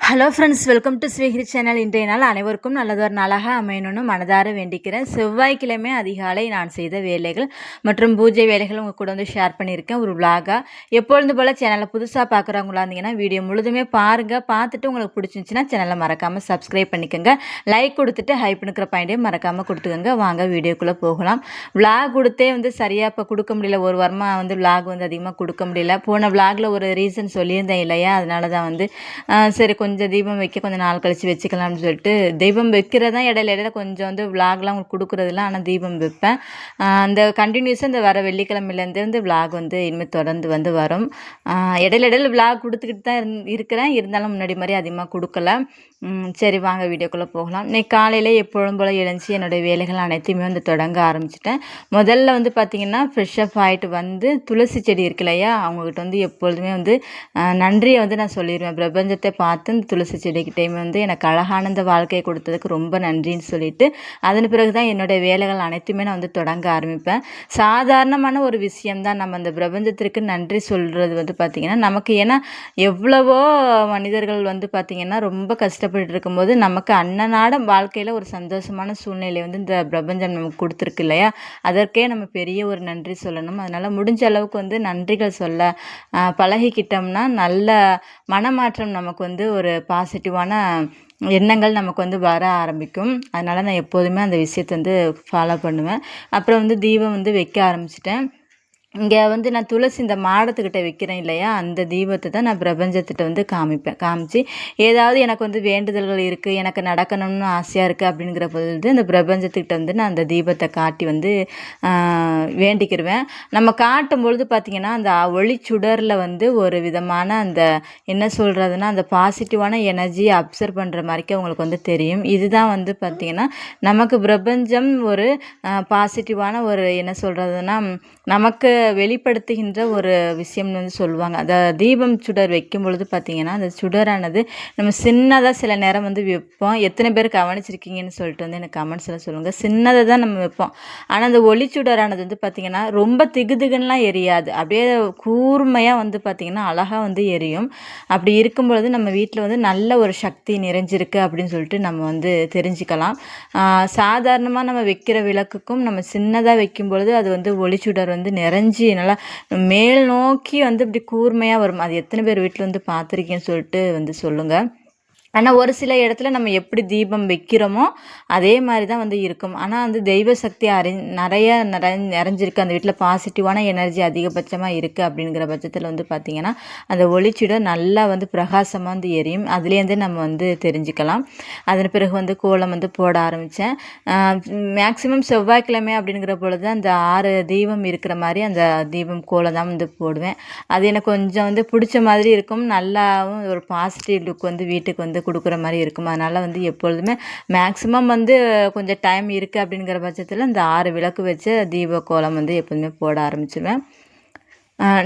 Hello friends, welcome to Srihari channel. இன்றைய நாள் அனைவருக்கும் நல்லதொரு நாளாக அமையணும்னு மனதார வேண்டிக்கிறேன். செவ்வாய்க்கிழமை அதிகாலை நான் செய்த வேலைகள் மற்றும் பூஜை வேலைகள் உங்கள் கூட வந்து ஷேர் பண்ணியிருக்கேன் ஒரு விலாகாக. எப்பொழுது போல் சேனலை புதுசாக பார்க்குறவங்களா இருந்தீங்கன்னா வீடியோ முழுதுமே பாருங்கள். பார்த்துட்டு உங்களுக்கு பிடிச்சிருந்துச்சின்னா சேனலை மறக்காமல் சப்ஸ்கிரைப் பண்ணிக்கோங்க. லைக் கொடுத்துட்டு ஹைப் பண்ணுக்கிற பாயிண்டையும் மறக்காமல் கொடுத்துக்கோங்க. வாங்க வீடியோக்குள்ளே போகலாம். விலாக் கொடுத்தே வந்து சரியாக இப்போ கொடுக்க முடியல. ஒரு வாரமாக வந்து விலாக் வந்து அதிகமாக கொடுக்க முடியல. போன விலாகில் ஒரு ரீசன் சொல்லியிருந்தேன் இல்லையா, அதனால தான் வந்து சரி கொஞ்சம் தீபம் வைக்க கொஞ்சம் நாள் கழித்து வச்சுக்கலாம்னு சொல்லிட்டு தீபம் வைக்கிறதா இடையில கொஞ்சம் வந்து விலாக்லாம் உங்களுக்கு கொடுக்குறதில்ல. ஆனால் தீபம் வைப்பேன். அந்த கண்டினியூஸாக இந்த வர வெள்ளிக்கிழமையிலேருந்து வந்து விலாக் வந்து இனிமேல் தொடர்ந்து வந்து வரும். இடையில விலாக் கொடுத்துக்கிட்டு தான் இருக்கிறேன். இருந்தாலும் முன்னாடி மாதிரி அதிகமாக கொடுக்கல. சரி வாங்க வீடியோக்குள்ளே போகலாம். இன்னைக்கு காலையில் எப்பொழுதும் போல் எழுந்துச்சி என்னுடைய வேலைகள் அனைத்தையுமே வந்து தொடங்க ஆரம்பிச்சிட்டேன். முதல்ல வந்து பார்த்திங்கன்னா ஃப்ரெஷ்ஷப் ஆகிட்டு வந்து துளசி செடி இருக்கு இல்லையா, அவங்கக்கிட்ட வந்து எப்பொழுதுமே வந்து நன்றியை வந்து நான் சொல்லிடுவேன். பிரபஞ்சத்தை பார்த்து இந்த துளசி செடிக்கிட்டேயுமே வந்து எனக்கு அழகான இந்த வாழ்க்கையை கொடுத்ததுக்கு ரொம்ப நன்றின்னு சொல்லிட்டு அதன் பிறகு தான் என்னுடைய வேலைகள் அனைத்துமே நான் வந்து தொடங்க ஆரம்பிப்பேன். சாதாரணமான ஒரு விஷயம்தான் நம்ம அந்த பிரபஞ்சத்திற்கு நன்றி சொல்கிறது வந்து பார்த்திங்கன்னா நமக்கு. ஏன்னா எவ்வளவோ மனிதர்கள் வந்து பார்த்திங்கன்னா ரொம்ப கஷ்டப்பட்டு இருக்கும்போது நமக்கு அன்னநாட வாழ்க்கையில் ஒரு சந்தோஷமான சூழ்நிலை வந்து இந்த பிரபஞ்சம் நமக்கு கொடுத்துருக்கு இல்லையா, அதற்கே நம்ம பெரிய ஒரு நன்றி சொல்லணும். அதனால் முடிஞ்ச அளவுக்கு வந்து நன்றிகள் சொல்ல பழகிக்கிட்டோம்னா நல்ல மனமாற்றம் நமக்கு வந்து ஒரு பாசிட்டிவான எண்ணங்கள் நமக்கு வந்து வர ஆரம்பிக்கும். அதனால் நான் எப்போதுமே அந்த விஷயத்தை வந்து ஃபாலோ பண்ணுவேன். அப்புறம் வந்து தீபம் வந்து வைக்க ஆரம்பிச்சிட்டேன். இங்கே வந்து நான் துளசி இந்த மாடத்துக்கிட்ட வைக்கிறேன் இல்லையா, அந்த தீபத்தை தான் நான் பிரபஞ்சத்திட்ட வந்து காமிச்சு ஏதாவது எனக்கு வந்து வேண்டுதல்கள் இருக்குது, எனக்கு நடக்கணும்னு ஆசையாக இருக்குது அப்படிங்கிற பொழுது இந்த பிரபஞ்சத்துக்கிட்ட வந்து நான் அந்த தீபத்தை காட்டி வந்து வேண்டிக்கிடுவேன். நம்ம காட்டும் பொழுது பார்த்திங்கன்னா அந்த ஒளிச்சுடரில் வந்து ஒரு விதமான அந்த என்ன சொல்கிறதுனா அந்த பாசிட்டிவான எனர்ஜியை அப்சர்வ் பண்ணுற மாதிரிக்கு அவங்களுக்கு வந்து தெரியும். இதுதான் வந்து பார்த்திங்கன்னா நமக்கு பிரபஞ்சம் ஒரு பாசிட்டிவான ஒரு என்ன சொல்கிறதுனா நமக்கு வெளிப்படுத்துகின்ற ஒரு விஷயம்னு வந்து சொல்லுவாங்க. அந்த தீபம் சுடர் வைக்கும் பொழுது பார்த்திங்கன்னா அந்த சுடரானது நம்ம சின்னதாக சில நேரம் வந்து வைப்போம். எத்தனை பேர் கவனிச்சிருக்கீங்கன்னு சொல்லிட்டு வந்து எனக்கு கமெண்ட்ஸில் சொல்லுங்கள். சின்னதாக தான் நம்ம வைப்போம். ஆனால் அந்த ஒளிச்சுடரானது வந்து பார்த்திங்கன்னா ரொம்ப திகுதிகன்லாம் எரியாது, அப்படியே கூர்மையாக வந்து பார்த்திங்கன்னா அழகாக வந்து எரியும். அப்படி இருக்கும் பொழுது நம்ம வீட்டில் வந்து நல்ல ஒரு சக்தி நிறைஞ்சிருக்கு அப்படின்னு சொல்லிட்டு நம்ம வந்து தெரிஞ்சுக்கலாம். சாதாரணமாக நம்ம வைக்கிற விளக்குக்கும் நம்ம சின்னதாக வைக்கும் பொழுது அது வந்து ஒளிச்சுடர் வந்து நிறைஞ்சி நல்லா மேல் நோக்கி வந்து இப்படி கூர்மையாக வரும். அது எத்தனை பேர் வீட்டில் வந்து பார்த்துருக்கேன்னு சொல்லிட்டு வந்து சொல்லுங்கள். ஆனால் ஒரு சில இடத்துல நம்ம எப்படி தீபம் வைக்கிறோமோ அதே மாதிரி தான் வந்து இருக்கும். ஆனால் வந்து தெய்வ சக்தி நிறைஞ்சிருக்கு அந்த வீட்டில், பாசிட்டிவான எனர்ஜி அதிகபட்சமாக இருக்குது அப்படிங்கிற பட்சத்தில் வந்து பார்த்திங்கன்னா அந்த ஒளிச்சுடர் நல்லா வந்து பிரகாசமாக வந்து எரியும். அதுலேருந்தே நம்ம வந்து தெரிஞ்சுக்கலாம். அதன் பிறகு வந்து கோலம் வந்து போட ஆரம்பித்தேன். மேக்ஸிமம் செவ்வாய்க்கிழமை அப்படிங்கிற பொழுது அந்த 6 தீபம் இருக்கிற மாதிரி அந்த தீபம் கோலம் தான் வந்து போடுவேன். அது எனக்கு கொஞ்சம் வந்து பிடிச்ச மாதிரி இருக்கும். நல்லாவும் ஒரு பாசிட்டிவ் லுக் வந்து வீட்டுக்கு வந்து கொடுக்குற மாதிரி இருக்கும். அதனால் வந்து எப்பொழுதுமே மேக்ஸிமம் வந்து கொஞ்சம் டைம் இருக்குது அப்படிங்கிற பட்சத்தில் இந்த 6 விளக்கு வச்சு தீப கோலம் வந்து எப்போதுமே போட ஆரம்பிச்சுவேன்.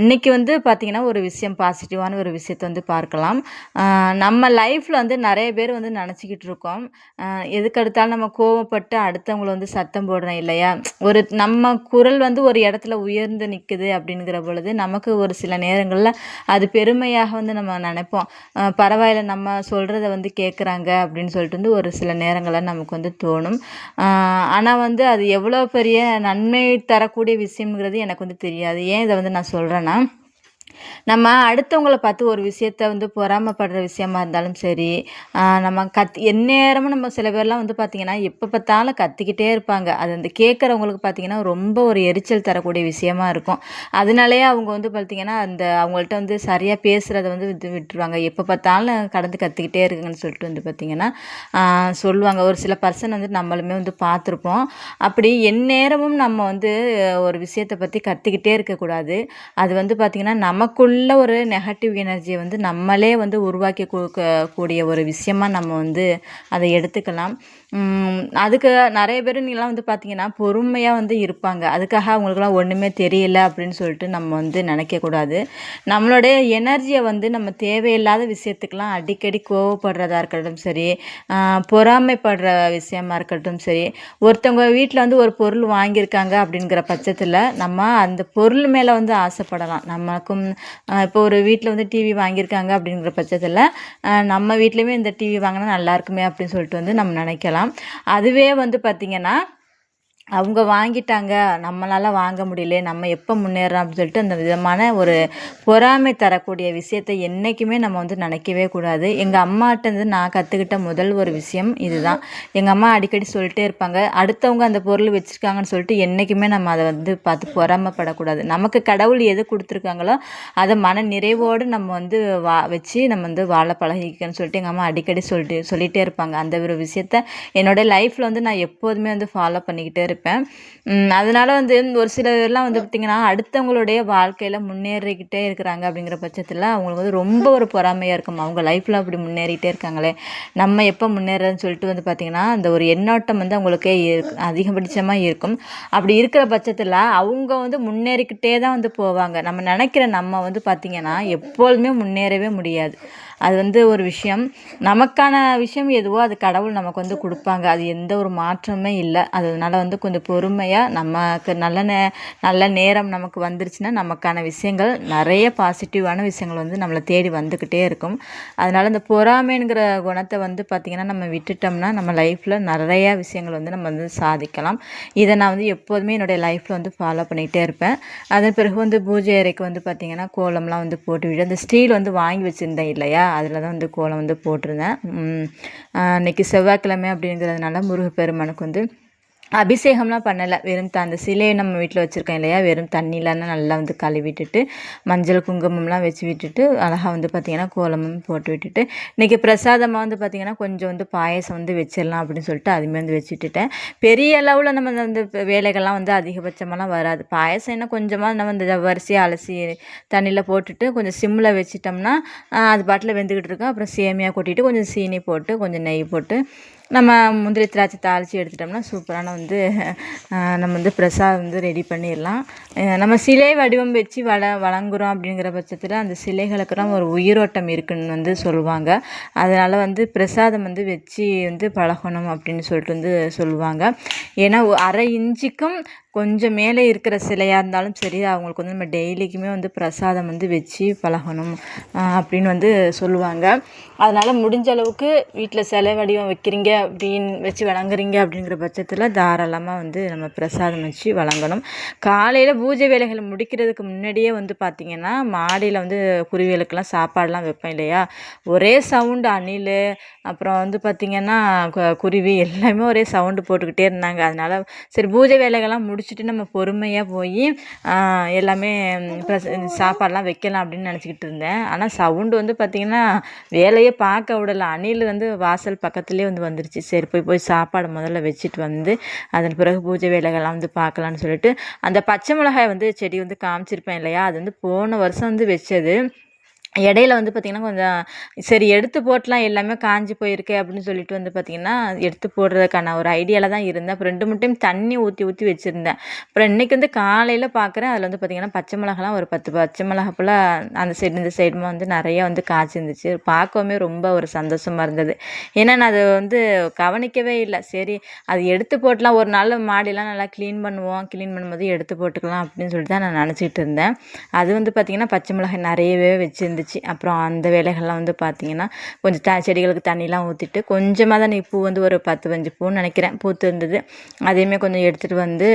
இன்றைக்கி வந்து பார்த்திங்கன்னா ஒரு விஷயம், பாசிட்டிவான ஒரு விஷயத்தை வந்து பார்க்கலாம். நம்ம லைஃப்பில் வந்து நிறைய பேர் வந்து நினச்சிக்கிட்டு இருக்கோம், எதுக்கெடுத்தாலும் நம்ம கோவப்பட்டு அடுத்தவங்கள வந்து சத்தம் போடுறோம் இல்லையா, ஒரு நம்ம குரல் வந்து ஒரு இடத்துல உயர்ந்து நிற்குது அப்படிங்கிற பொழுது நமக்கு ஒரு சில நேரங்களில் அது பெருமையாக வந்து நம்ம நினைப்போம். பரவாயில்ல நம்ம சொல்கிறத வந்து கேட்குறாங்க அப்படின்னு சொல்லிட்டு வந்து ஒரு சில நேரங்களில் நமக்கு வந்து தோணும். ஆனால் வந்து அது எவ்வளோ பெரிய நன்மை தரக்கூடிய விஷயங்கிறது எனக்கு வந்து தெரியாது. ஏன் இதை வந்து நான் சொல்கிறேன்னா, நம்ம அடுத்தவங்கள பார்த்து ஒரு விஷயத்த வந்து பொறாமைப்படுற விஷயமா இருந்தாலும் சரி, நம்ம எந்நேரமும் நம்ம சில பேர்லாம் வந்து பார்த்திங்கன்னா எப்போ பார்த்தாலும் கத்திக்கிட்டே இருப்பாங்க. அது வந்து கேட்குறவங்களுக்கு பார்த்திங்கன்னா ரொம்ப ஒரு எரிச்சல் தரக்கூடிய விஷயமா இருக்கும். அதனாலேயே அவங்க வந்து பார்த்திங்கன்னா அந்த அவங்கள்ட்ட வந்து சரியாக பேசுகிறத வந்து விட்டுருவாங்க. எப்போ பார்த்தாலும் கடந்து கத்திக்கிட்டே இருக்குங்கன்னு சொல்லிட்டு வந்து பார்த்திங்கன்னா சொல்லுவாங்க. ஒரு சில பர்சன் வந்து நம்மளுமே வந்து பார்த்துருப்போம். அப்படி எந்நேரமும் நம்ம வந்து ஒரு விஷயத்தை பற்றி கத்திக்கிட்டே இருக்கக்கூடாது. அது வந்து பார்த்திங்கன்னா நமக்குள்ள ஒரு நெகட்டிவ் எனர்ஜியை வந்து நம்மளே வந்து உருவாக்கி கொடுக்கக்கூடிய ஒரு விஷயமாக நம்ம வந்து அதை எடுத்துக்கலாம். அதுக்கு நிறைய பேர் நீங்களாம் வந்து பார்த்தீங்கன்னா பொறுமையாக வந்து இருப்பாங்க. அதுக்காக அவங்களுக்குலாம் ஒன்றுமே தெரியல அப்படின்னு சொல்லிட்டு நம்ம வந்து நினைக்கக்கூடாது. நம்மளுடைய எனர்ஜியை வந்து நம்ம தேவையில்லாத விஷயத்துக்கெலாம் அடிக்கடி கோவப்படுறதா இருக்கட்டும் சரி, பொறாமைப்படுற விஷயமா இருக்கட்டும் சரி, ஒருத்தவங்க வீட்டில் வந்து ஒரு பொருள் வாங்கியிருக்காங்க அப்படிங்கிற பட்சத்தில் நம்ம அந்த பொருள் மேலே வந்து ஆசைப்படலாம். நமக்கும் இப்போ ஒரு வீட்டில் வந்து டிவி வாங்கியிருக்காங்க அப்படிங்கிற பட்சத்தில் நம்ம வீட்லேயுமே இந்த டிவி வாங்கினா நல்லா இருக்குமே அப்படின்னு சொல்லிட்டு வந்து நம்ம நினைக்கலாம். அதுவே வந்து பார்த்திங்கன்னா அவங்க வாங்கிட்டாங்க நம்மளால் வாங்க முடியல, நம்ம எப்போ முன்னேறோம் அப்படின்னு சொல்லிட்டு அந்த விதமான ஒரு பொறாமை தரக்கூடிய விஷயத்தை என்றைக்குமே நம்ம வந்து நினைக்கவே கூடாது. எங்கள் அம்மாட்டேருந்து நான் கற்றுக்கிட்ட முதல் ஒரு விஷயம் இதுதான். எங்கள் அம்மா அடிக்கடி சொல்லிட்டே இருப்பாங்க, அடுத்தவங்க அந்த பொருள் வச்சுருக்காங்கன்னு சொல்லிட்டு என்றைக்குமே நம்ம அதை வந்து பார்த்து பொறாமைப்படக்கூடாது. நமக்கு கடவுள் எது கொடுத்துருக்காங்களோ அதை மன நிறைவோடு நம்ம வந்து வச்சு நம்ம வந்து வாழ பழகிக்கன்னு சொல்லிட்டு எங்கள் அம்மா அடிக்கடி சொல்லிகிட்டே இருப்பாங்க. அந்த ஒரு விஷயத்த என்னோடய லைஃப்பில் வந்து நான் எப்போதுமே வந்து ஃபாலோ பண்ணிக்கிட்டே இருப்பேன். அதனால் வந்து ஒரு சிலர்லாம் வந்து பார்த்திங்கன்னா அடுத்தவங்களுடைய வாழ்க்கையில் முன்னேறிக்கிட்டே இருக்கிறாங்க அப்படிங்கிற பட்சத்தில் அவங்களுக்கு வந்து ரொம்ப ஒரு பொறாமையாக இருக்கும். அவங்க லைஃப்பில் அப்படி முன்னேறிகிட்டே இருக்காங்களே, நம்ம எப்போ முன்னேறன்னு சொல்லிட்டு வந்து பார்த்திங்கன்னா அந்த ஒரு எண்ணோட்டம் வந்து அவங்களுக்கே அதிகபட்சமாக இருக்கும். அப்படி இருக்கிற பட்சத்தில் அவங்க வந்து முன்னேறிக்கிட்டே தான் வந்து போவாங்க. நம்ம நினைக்கிற நம்ம வந்து பார்த்திங்கன்னா எப்பொழுதுமே முன்னேறவே முடியாது. அது வந்து ஒரு விஷயம், நமக்கான விஷயம் எதுவோ அது கடவுள் நமக்கு வந்து கொடுப்பாங்க. அது எந்த ஒரு மாற்றமே இல்லை. அதனால் வந்து கொஞ்சம் பொறுமையாக நமக்கு நல்ல நேரம் நமக்கு வந்துருச்சுன்னா நமக்கான விஷயங்கள் நிறைய பாசிட்டிவான விஷயங்கள் வந்து நம்மளை தேடி வந்துக்கிட்டே இருக்கும். அதனால் இந்த பொறாமைங்கிற குணத்தை வந்து பார்த்திங்கன்னா நம்ம விட்டுட்டோம்னா நம்ம லைஃப்பில் நிறையா விஷயங்கள் வந்து நம்ம வந்து சாதிக்கலாம். இதை நான் வந்து எப்போதுமே என்னுடைய லைஃப்பில் வந்து ஃபாலோ பண்ணிகிட்டே இருப்பேன். அதன் பிறகு வந்து பூஜை அறைக்கு வந்து பார்த்திங்கன்னா கோலம்லாம் வந்து போட்டுவிட்டு அந்த ஸ்டீல் வந்து வாங்கி வச்சுருந்தேன் இல்லையா, அதில் தான் வந்து கோலம் வந்து போட்டிருந்தேன். இன்றைக்கி செவ்வாய்க்கிழமை அப்படிங்கிறதுனால முருகப்பெருமானுக்கு வந்து அபிஷேகம்லாம் பண்ணலை. வெறும் அந்த சிலையை நம்ம வீட்டில் வச்சுருக்கோம் இல்லையா, வெறும் தண்ணியிலலாம் நல்லா வந்து கழுவிட்டுட்டு மஞ்சள் குங்குமம்லாம் வச்சு விட்டுட்டு அழகாக வந்து பார்த்திங்கன்னா கோலமும் போட்டு விட்டுட்டு இன்றைக்கி பிரசாதமாக வந்து பார்த்திங்கன்னா கொஞ்சம் வந்து பாயசம் வந்து வச்சிடலாம் அப்படின்னு சொல்லிட்டு அதுமாதிரி வந்து வச்சுட்டுட்டேன். பெரிய அளவில் நம்ம அந்த வேலைகள்லாம் வந்து அதிகபட்சமெல்லாம் வராது. பாயசம் என்ன கொஞ்சமாக நம்ம இந்த வரிசையாக அலசி தண்ணியில் போட்டுட்டு கொஞ்சம் சிம்மில் வச்சிட்டோம்னா அது பாட்டில் வெந்துக்கிட்டு இருக்கும். அப்புறம் சேமியா கொட்டிட்டு கொஞ்சம் சீனி போட்டு கொஞ்சம் நெய் போட்டு நம்ம முந்திரி திராட்சை தாளித்து எடுத்துட்டோம்னா சூப்பரான வந்து நம்ம வந்து பிரசாதம் வந்து ரெடி பண்ணிடலாம். நம்ம சிலை வடிவம் வச்சு வழங்குறோம் அப்படிங்கிற பட்சத்தில் அந்த சிலைகளுக்கெல்லாம் ஒரு உயிரோட்டம் இருக்குன்னு வந்து சொல்லுவாங்க. அதனால் வந்து பிரசாதம் வந்து வச்சு வந்து பழகணும் அப்படின்னு சொல்லிட்டு வந்து சொல்லுவாங்க. ஏன்னா அரை இன்ச்சுக்கும் கொஞ்சம் மேலே இருக்கிற சிலையாக இருந்தாலும் சரி, அவங்களுக்கு வந்து நம்ம டெய்லிக்குமே வந்து பிரசாதம் வந்து வச்சு பழகணும் அப்படின்னு வந்து சொல்லுவாங்க. அதனால் முடிஞ்ச அளவுக்கு வீட்டில் சிலை வடிவம் வைக்கிறீங்க அப்படின்னு வச்சு வழங்குறீங்க அப்படிங்கிற பட்சத்தில் தாராளமாக வந்து நம்ம பிரசாதம் வச்சு வழங்கணும். காலையில் பூஜை வேலைகளை முடிக்கிறதுக்கு முன்னாடியே வந்து பார்த்திங்கன்னா மாடியில் வந்து குருவிகளுக்கெல்லாம் சாப்பாடெலாம் வைப்பேன் இல்லையா, ஒரே சவுண்டு அணில் அப்புறம் வந்து பார்த்திங்கன்னா குருவி எல்லாமே ஒரே சவுண்டு போட்டுக்கிட்டே இருந்தாங்க. அதனால் சரி பூஜை வேலைகள்லாம் முடிச்சுட்டு நம்ம பொறுமையாக போய் எல்லாமே சாப்பாடெலாம் வைக்கலாம் அப்படின்னு நினச்சிக்கிட்டு இருந்தேன். ஆனால் சவுண்டு வந்து பார்த்திங்கன்னா வேலையை பார்க்க விடலை. அணில் வந்து வாசல் பக்கத்துலேயே வந்து வந்துருச்சு. சரி போய் சாப்பாடு முதல்ல வச்சுட்டு வந்து அதன் பிறகு பூஜை வேலைகள்லாம் வந்து பார்க்கலான்னு சொல்லிட்டு அந்த பச்சை மிளகாய் வந்து செடி வந்து காமிச்சிருப்பேன் இல்லையா, அது வந்து போன வருஷம் வந்து வச்சது. இடையில வந்து பார்த்திங்கன்னா கொஞ்சம் சரி எடுத்து போட்டலாம், எல்லாமே காஞ்சி போயிருக்கு அப்படின்னு சொல்லிட்டு வந்து பார்த்திங்கன்னா எடுத்து போடுறதுக்கான ஒரு ஐடியாவில் தான் இருந்தேன். அப்புறம் 2-3 டைம் தண்ணி ஊற்றி வச்சுருந்தேன். அப்புறம் இன்றைக்கி வந்து காலையில் பார்க்குறேன் அதில் வந்து பார்த்திங்கன்னா பச்சை மிளகாலாம் ஒரு 10 பச்சை மிளகா போல் அந்த சைடு இந்த சைடுமா வந்து நிறையா வந்து காய்ச்சிருந்துச்சு. பார்க்கவுமே ரொம்ப ஒரு சந்தோஷமாக இருந்தது. ஏன்னா நான் அதை வந்து கவனிக்கவே இல்லை. சரி அது எடுத்து போட்டலாம், ஒரு நாள் மாடியெல்லாம் நல்லா க்ளீன் பண்ணும்போது எடுத்து போட்டுக்கலாம் அப்படின்னு சொல்லிட்டு தான் நான் நினச்சிக்கிட்டு இருந்தேன். அது வந்து பார்த்திங்கன்னா பச்சை மிளகாய் நிறையவே வச்சுருந்து. அப்புறம் அந்த வேலைகள்லாம் வந்து பார்த்திங்கன்னா கொஞ்சம் செடிகளுக்கு தண்ணிலாம் ஊற்றிட்டு கொஞ்சமாக தான் பூ வந்து ஒரு 10-15 பூன்னு நினைக்கிறேன் பூத்து இருந்தது. அதையுமே கொஞ்சம் எடுத்துகிட்டு வந்து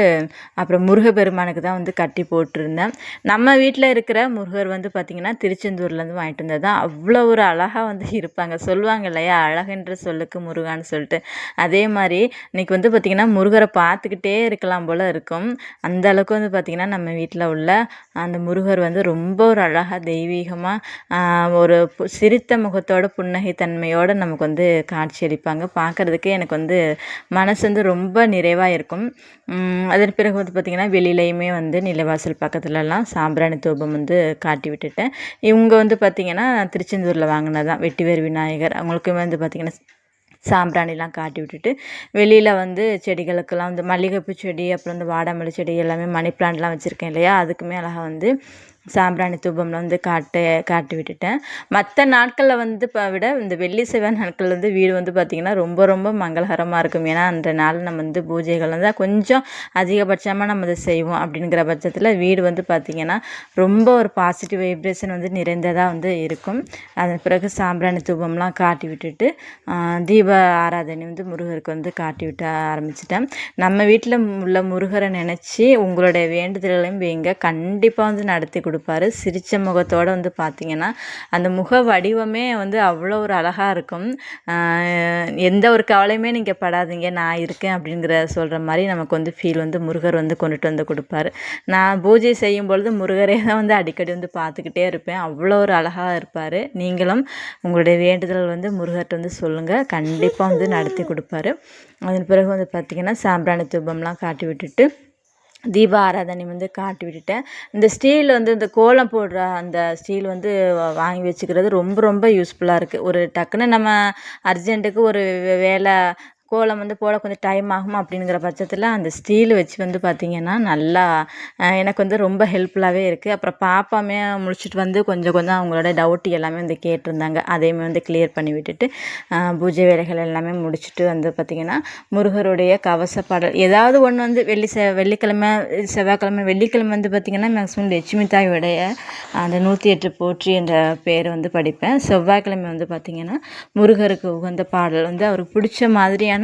அப்புறம் முருகப்பெருமானுக்கு தான் வந்து கட்டி போட்டிருந்தேன். நம்ம வீட்டில் இருக்கிற முருகர் வந்து பார்த்திங்கன்னா திருச்செந்தூர்லேருந்து வாங்கிட்டு வந்தது தான். அவ்வளோ ஒரு அழகாக வந்து இருப்பாங்க. சொல்லுவாங்க இல்லையா, அழகென்ற சொல்லுக்கு முருகான்னு சொல்லிட்டு. அதே மாதிரி இன்றைக்கி வந்து பார்த்திங்கன்னா முருகரை பார்த்துக்கிட்டே இருக்கலாம் போல் இருக்கும். அந்த அளவுக்கு வந்து பார்த்திங்கன்னா நம்ம வீட்டில் உள்ள அந்த முருகர் வந்து ரொம்ப ஒரு அழகாக தெய்வீகமாக ஒரு சிரித்த முகத்தோட புன்னகை தன்மையோடு நமக்கு வந்து காட்சி அளிப்பாங்க. பார்க்குறதுக்கே எனக்கு வந்து மனசு வந்து ரொம்ப நிறைவாக இருக்கும். அதன் பிறகு வந்து பார்த்திங்கன்னா வெளியிலையுமே வந்து நிலைவாசல் பக்கத்துலலாம் சாம்பிராணி தூபம் வந்து காட்டி விட்டுட்டேன். இவங்க வந்து பார்த்திங்கன்னா திருச்செந்தூரில் வாங்கினது தான் வெட்டிவேர் விநாயகர். அவங்களுக்குமே வந்து பார்த்திங்கன்னா சாம்பிராணிலாம் காட்டி விட்டுட்டு வெளியில் வந்து செடிகளுக்கெல்லாம் வந்து மல்லிகைப்பூ செடி அப்புறம் வந்து வாடாமல்லி செடி எல்லாமே மணி பிளான்ட்லாம் வச்சுருக்கேன் இல்லையா, அதுக்குமே அழகாக வந்து சாம்பிராணி தூபம்லாம் வந்து காட்டி விட்டுட்டேன். மற்ற நாட்களில் வந்து விட இந்த வெள்ளி செவ்வாய் நாட்கள் வந்து வீடு வந்து பார்த்திங்கன்னா ரொம்ப ரொம்ப மங்களகரமாக இருக்கும். ஏன்னா அந்த நாள் நம்ம வந்து பூஜைகள் வந்து கொஞ்சம் அதிகபட்சமாக நம்ம இதை செய்வோம். அப்படிங்கிற பட்சத்தில் வீடு வந்து பார்த்திங்கன்னா ரொம்ப ஒரு பாசிட்டிவ் வைப்ரேஷன் வந்து நிறைந்ததாக வந்து இருக்கும். அதன் பிறகு சாம்பிராணி தூபம்லாம் காட்டி விட்டுட்டு தீப ஆராதனை வந்து முருகருக்கு வந்து காட்டி விட்டு ஆரம்பிச்சிட்டேன். நம்ம வீட்டில் உள்ள முருகரை நினச்சி உங்களுடைய வேண்டுதல்களையும் வைங்க, கண்டிப்பாக வந்து நடத்தி கொடுப்பாரு. சிரித்த முகத்தோடு வந்து பார்த்திங்கன்னா அந்த முக வடிவமே வந்து அவ்வளோ ஒரு அழகாக இருக்கும். எந்த ஒரு கவலையுமே நீங்கள் படாதீங்க, நான் இருக்கேன் அப்படிங்கிற சொல்கிற மாதிரி நமக்கு வந்து ஃபீல் வந்து முருகர் வந்து கொண்டுட்டு வந்து கொடுப்பாரு. நான் பூஜை செய்யும் பொழுது முருகரே தான் வந்து அடிக்கடி வந்து பார்த்துக்கிட்டே இருப்பேன். அவ்வளோ ஒரு அழகாக இருப்பார். நீங்களும் உங்களுடைய வேண்டுதல் வந்து முருகர்கிட்ட வந்து சொல்லுங்கள், கண்டிப்பாக வந்து நடத்தி கொடுப்பாரு. அதன் பிறகு வந்து பார்த்திங்கன்னா சாம்பிராணி தூபம்லாம் காட்டி விட்டுட்டு தீப ஆராதனை வந்து காட்டி விட்டுட்டேன். இந்த ஸ்டீல் வந்து இந்த கோலம் போடுற அந்த ஸ்டீல் வந்து வாங்கி வச்சுக்கிறது ரொம்ப ரொம்ப யூஸ்ஃபுல்லாக இருக்குது. ஒரு டக்குன்னு நம்ம அர்ஜென்ட்டுக்கு ஒரு வேலை கோலம் வந்து போட கொஞ்சம் டைம் ஆகும் அப்படிங்கிற பட்சத்தில் அந்த ஸ்டீல் வச்சு வந்து பார்த்திங்கன்னா நல்லா எனக்கு வந்து ரொம்ப ஹெல்ப்ஃபுல்லாகவே இருக்குது. அப்புறம் பாப்பாமே முடிச்சுட்டு வந்து கொஞ்சம் அவங்களோட டவுட் எல்லாமே வந்து கேட்டிருந்தாங்க. அதையுமே வந்து கிளியர் பண்ணி விட்டுட்டு பூஜை வேலைகள் எல்லாமே முடிச்சுட்டு வந்து பார்த்திங்கன்னா முருகருடைய கவச பாடல் ஏதாவது ஒன்று வந்து வெள்ளிக்கிழமை வெள்ளிக்கிழமை வந்து பார்த்திங்கன்னா மேக்ஸிமம் லட்சுமி தாயோடைய அந்த 108 போற்றி என்ற பேர் வந்து படிப்பேன். செவ்வாய்க்கிழமை வந்து பார்த்திங்கன்னா முருகருக்கு உகந்த பாடல் வந்து அவருக்கு பிடிச்ச மாதிரியான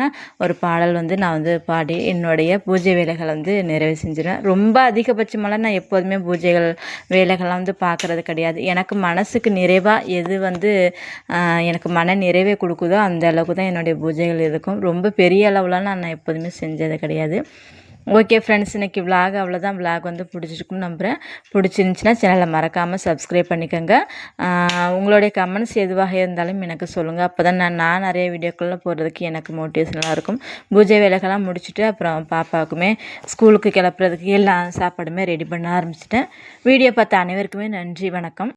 ஒரு பாடல் வந்து நான் வந்து பாடி என்னுடைய பூஜை வேலைகளை வந்து நிறைவு செஞ்சிடுவேன். ரொம்ப அதிகபட்சமெல்லாம் நான் எப்போதுமே பூஜைகள் வேலைகள்லாம் வந்து பார்க்குறது கிடையாது. எனக்கு மனசுக்கு நிறைவாக எது வந்து எனக்கு மன நிறைவே கொடுக்குதோ அந்த அளவுக்கு தான் என்னுடைய பூஜைகள் இருக்கும். ரொம்ப பெரிய அளவுலாம் நான் எப்போதுமே செஞ்சது கிடையாது. ஓகே ஃப்ரெண்ட்ஸ், இன்றைக்கி விலாக் அவ்வளோதான். விலாக் வந்து பிடிச்சிருக்குன்னு நம்புகிறேன். பிடிச்சிருந்துச்சின்னா சேனலை மறக்காமல் சப்ஸ்கிரைப் பண்ணிக்கோங்க. உங்களுடைய கமெண்ட்ஸ் எதுவாக இருந்தாலும் எனக்கு சொல்லுங்கள். அப்போ தான் நான் நிறைய வீடியோக்களில் போடுறதுக்கு எனக்கு மோட்டிவேஷனாக இருக்கும். பூஜை வேலைகள்லாம் முடிச்சுட்டு அப்புறம் பாப்பாவுக்குமே ஸ்கூலுக்கு கிளப்புறதுக்கு எல்லா சாப்பாடுமே ரெடி பண்ண ஆரம்பிச்சிட்டேன். வீடியோ பார்த்த அனைவருக்குமே நன்றி, வணக்கம்.